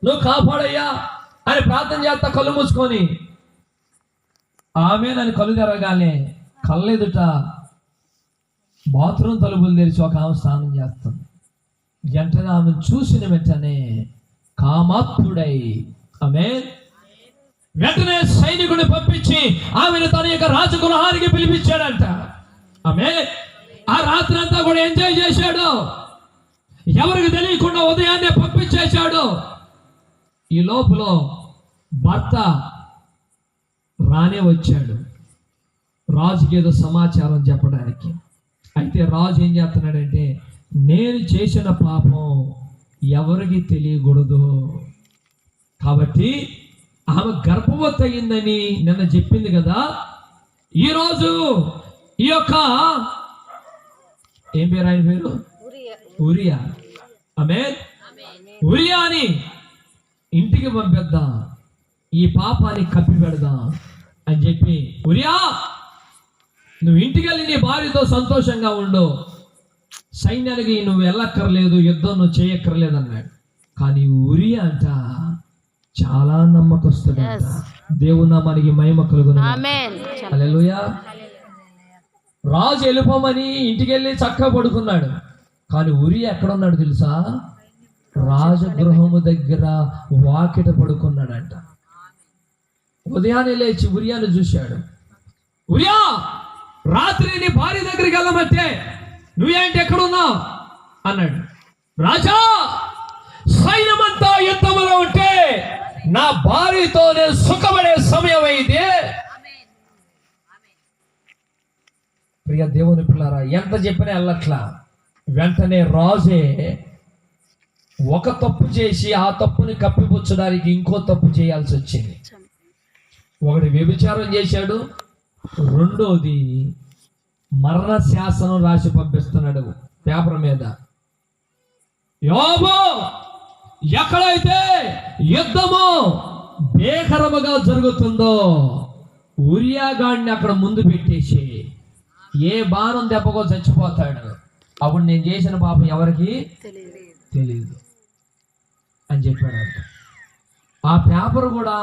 నువ్వు కాపాడయ్యా అని ప్రార్థన చేస్తా కళ్ళు మూసుకొని, ఆమె నన్ను కళ్ళు తెరగానే కళ్ళెదుట బాత్రూమ్ తలుపులు తెరిచి ఒక ఆమె స్నానం చేస్తుంది. వెంటనే ఆమె చూసిన వెంటనే కామాత్ముడై, ఆమె వెంటనే సైనికుడిని పంపించి ఆమెను తన యొక్క రాజగృహానికి పిలిపించాడంట. ఆమె ఆ రాత్రి అంతా కూడా ఎంజాయ్ చేశాడు, ఎవరికి తెలియకుండా ఉదయాన్నే పంపించేశాడు. ఈ లోపల భర్త రానే వచ్చాడు రాజుకి ఏదో సమాచారం చెప్పడానికి. అయితే రాజు ఏం చేస్తున్నాడంటే, నేను చేసిన పాపం ఎవరికి తెలియకూడదు, కాబట్టి ఆమె గర్భవతి అయిందని నిన్న చెప్పింది కదా, ఈరోజు ఈ యొక్క ఏం పేరు, ఆయన పేరు ఉరియా, ఆమేన్, ఉరియాని ఇంటికి పంపిద్దాం, ఈ పాపాన్ని కప్పి పెడదాం, అని చెప్పి, ఉరియా నువ్వు ఇంటికి వెళ్ళి నీ భార్యతో సంతోషంగా ఉండు, సైన్యానికి నువ్వు వెళ్ళక్కర్లేదు, యుద్ధం నువ్వు చేయక్కర్లేదు అన్నాడు. కానీ ఉరియా అంట చాలా నమ్మకస్తుడంట. దేవుని నామానికి మహిమ కలుగును. ఆమేన్. హల్లెలూయా. రాజు వెళ్ళిపోమని ఇంటికి వెళ్ళి చక్కగా పడుకున్నాడు. కానీ ఉరియా ఎక్కడున్నాడు తెలుసా? రాజగృహము దగ్గర వాకిట పడుకున్నాడంట. ఉదయాన్నే లేచి ఉరియాను చూశాడు. ఉరియా, రాత్రి నీ భార్య దగ్గరికి వెళ్ళమంటే నువ్వేంటి ఎక్కడున్నావు అన్నాడు. రాజా, సైన్యమంతా యుద్ధములో ఉంటే నా భార్యతో నేను సుఖపడే సమయం అయింది. ప్రియ దేవుని పిల్లారా, ఎంత చెప్పినా వెళ్ళట్లా. వెంటనే రాజే ఒక తప్పు చేసి ఆ తప్పుని కప్పిపుచ్చడానికి ఇంకో తప్పు చేయాల్సి వచ్చింది. ఒకటి వ్యభిచారం చేశాడు, రెండోది మరణ శాసనం రాసి పంపిస్తున్నాడు పేపర్ మీద. యోబు, ఎక్కడైతే యుద్ధము భీకరముగా జరుగుతుందో ఉరియా గాడిని అక్కడ ముందు పెట్టేసి ఏ బాణం దెబ్బకో చచ్చిపోతాడు. అప్పుడు నేను చేసిన పాపం ఎవరికి తెలియదు అని చెప్పాడంట. ఆ పేపర్ కూడా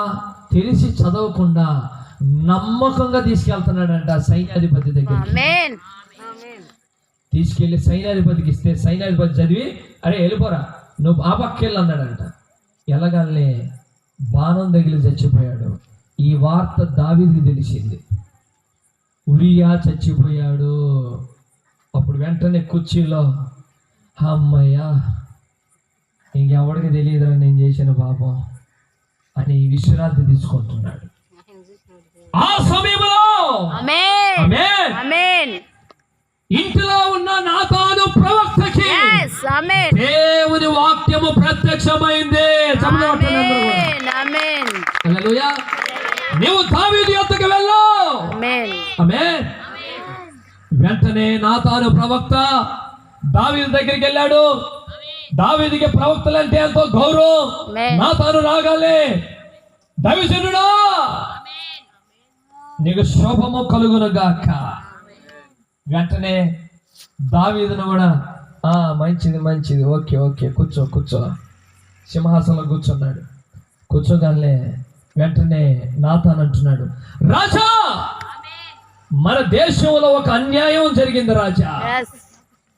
తెలిసి చదవకుండా నమ్మకంగా తీసుకెళ్తున్నాడంట సైన్యాధిపతి దగ్గర. తీసుకెళ్లి సైన్యాధిపతికి ఇస్తే సైన్యాధిపతి చదివి, అరే వెళ్ళిపోరా, నువ్వు ఆ పక్కెళ్ళి అన్నాడంట. ఎలాగలే బాణం తగిలి చచ్చిపోయాడు. ఈ వార్త దావీదుకి తెలిసింది. ఉరియా చచ్చిపోయాడు. అప్పుడు వెంటనే కుర్చీలో, అమ్మయ్యా ఇంకెవడికి తెలియదురా నేను చేసిన పాపం అని విశ్రాంతి తీసుకుంటున్నాడు. ఆ సమయంలో ఇంటిలో ఉన్న నాతాను ప్రవక్తకి దేవుని వాక్యము ప్రత్యక్షమైంది. హల్లెలూయా. నీవు దావీదు యొద్దకు వెళ్ళు. ఆమేన్. వెంటనే నాతాను ప్రవక్త దావీదు దగ్గరికి వెళ్ళాడు. దావీదుకి ప్రవక్తలంటే ఎంతో గౌరవం. నాతాను రాగానే, దైవజనుడా నీకు శోభము కలుగును గాక. వెంటనే దావీదును కూడా, మంచిది మంచిది, ఓకే ఓకే, కూర్చో కూర్చో, సింహాసనంలో కూర్చున్నాడు. కూర్చోగానే వెంటనే నాతాను అంటున్నాడు, రాజా మన దేశంలో ఒక అన్యాయం జరిగింది రాజా.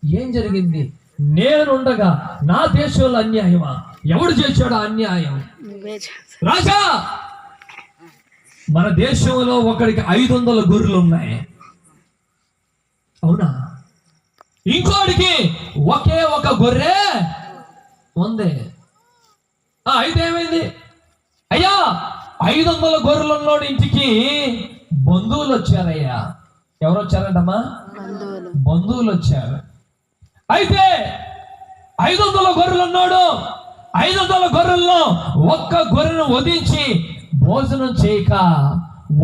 ఏం జరిగింది? నేనుండగా నా దేశంలో అన్యాయమా? ఎవడు చేశాడు అన్యాయం? రాజా, మన దేశంలో ఒకడికి 500 గొర్రెలు ఉన్నాయి. అవునా? ఇంకోడికి ఒకే ఒక గొర్రె ఉంది. అయితే ఏమైంది? అయ్యా 500 గొర్రెలు ఉన్నోడి ఇంటికి బంధువులు వచ్చారయ్యా. ఎవరు వచ్చారంటమ్మా? బంధువులు వచ్చారు. అయితే 500 గొర్రెలు ఉన్నాడు. 500 గొర్రెల్లో ఒక్క గొర్రెను వధించి భోజనం చేయక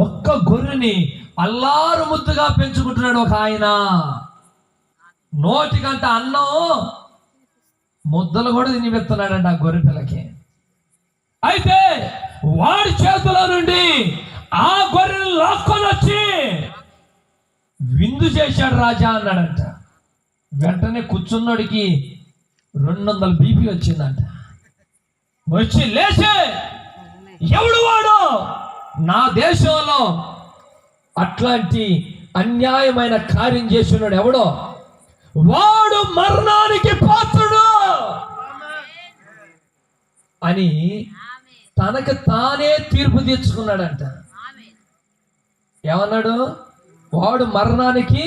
ఒక్క గొర్రెని అల్లారు ముద్దుగా పెంచుకుంటున్నాడు ఒక ఆయన. నోటికంట అన్నం ముద్దలు కూడా తినిపెడుతున్నాడంట ఆ గొర్రె పిల్లకి. అయితే వాడి చేతుల నుండి ఆ గొర్రెను లాక్కొని వచ్చి విందు చేశాడు రాజా అన్నాడంట. వెంటనే కూర్చున్నోడికి 200 బీపీ వచ్చిందంట. వచ్చి లేచే, ఎవడు వాడు? నా దేశంలో అట్లాంటి అన్యాయమైన కార్యం చేస్తున్నాడు ఎవడో, వాడు మరణానికి పాత్రుడు అని తనకు తానే తీర్పు తీర్చుకున్నాడంట. ఏమన్నాడు? వాడు మరణానికి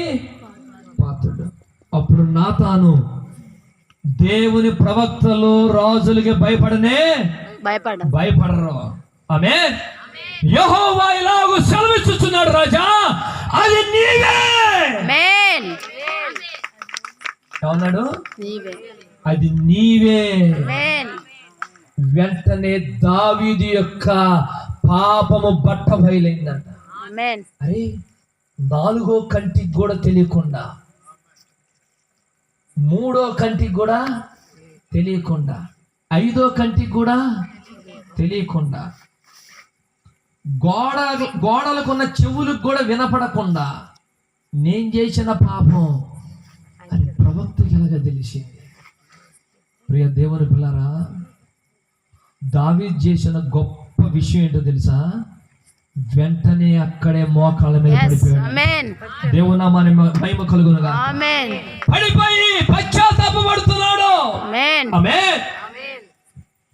పాత్రుడు. అప్పుడు నాతాను, దేవుని ప్రవక్తలు రాజులకి భయపడరు. ఆమేన్. యెహోవా ఇలాగూ సెలవిస్తున్నాడు రాజా, అది నీవే. ఏమన్నాడు? అది నీవే. వెంటనే దావీదు యొక్క పాపము బట్ట బయలైందంట. అరే, 4వ కంటికి కూడా తెలియకుండా, 3వ కంటికి కూడా తెలియకుండా, 5వ కంటికి కూడా తెలియకుండా గోడలకున్న చెవులకు కూడా వినపడకుండా నేను చేసిన పాపం అని ప్రవక్తకి ఎలాగ తెలిసింది? ప్రియ దేవుని పిల్లరా, దావీదు చేసిన గొప్ప విషయం ఏంటో తెలుసా? వెంటనే అక్కడే మోకాళ్ళ మీద పడిపోయాడు. దేవునామాని మహిమ కలుగునుగా. పడిపోయి పశ్చాత్తాపపడుతున్నాడు. ఆమేన్.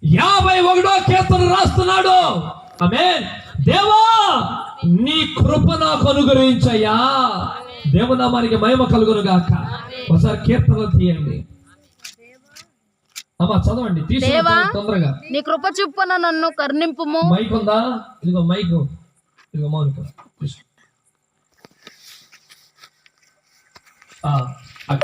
51వ కీర్తన రాస్తున్నాడు. ఆమేన్. దేవా నీ కృప నాకు అనుగ్రహించయ్యా. దేవునామానికి మహిమ కలుగునుగాక. ఒకసారి కీర్తనలు తీయండి అమ్మా, చదవండి, తీసుకుంటాం తొందరగా. నీ కృప చూపున నన్ను కరుణింపుము. మైక్ ఉందా? ఇదిగో మైక్, ఇదిగో మౌనిక.